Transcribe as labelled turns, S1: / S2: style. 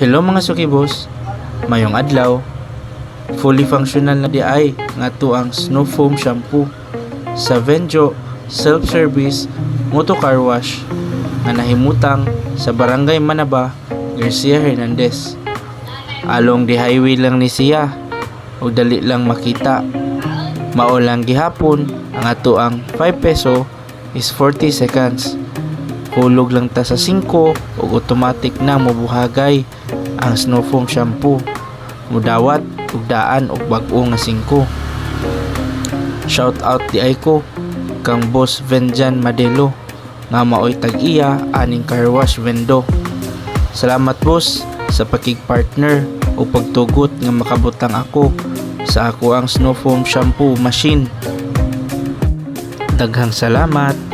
S1: Hello mga sukibos, mayong adlaw. Fully functional na di ay nga to ang Snow Foam Shampoo sa Venjo Self-Service Moto Car Wash nga nahimutang sa Barangay Manaba, Garcia Hernandez. Along di highway lang ni siya o dali lang makita. Mao lang gihapon ang ato ang 5 peso is 40 seconds. Hulog lang ta sa 5 ug automatic na mobuhagay ang Snow Foam Shampoo. Mudawat ug daan og bag-o nga 5. Shout out di ay ko kang Boss Venjan Madelo nga maoy tag-iya aning car wash vendo. Salamat boss sa pakig-partner o pagtugot nga makabutang ako sa ako ang Snow Foam Shampoo machine. Daghang salamat.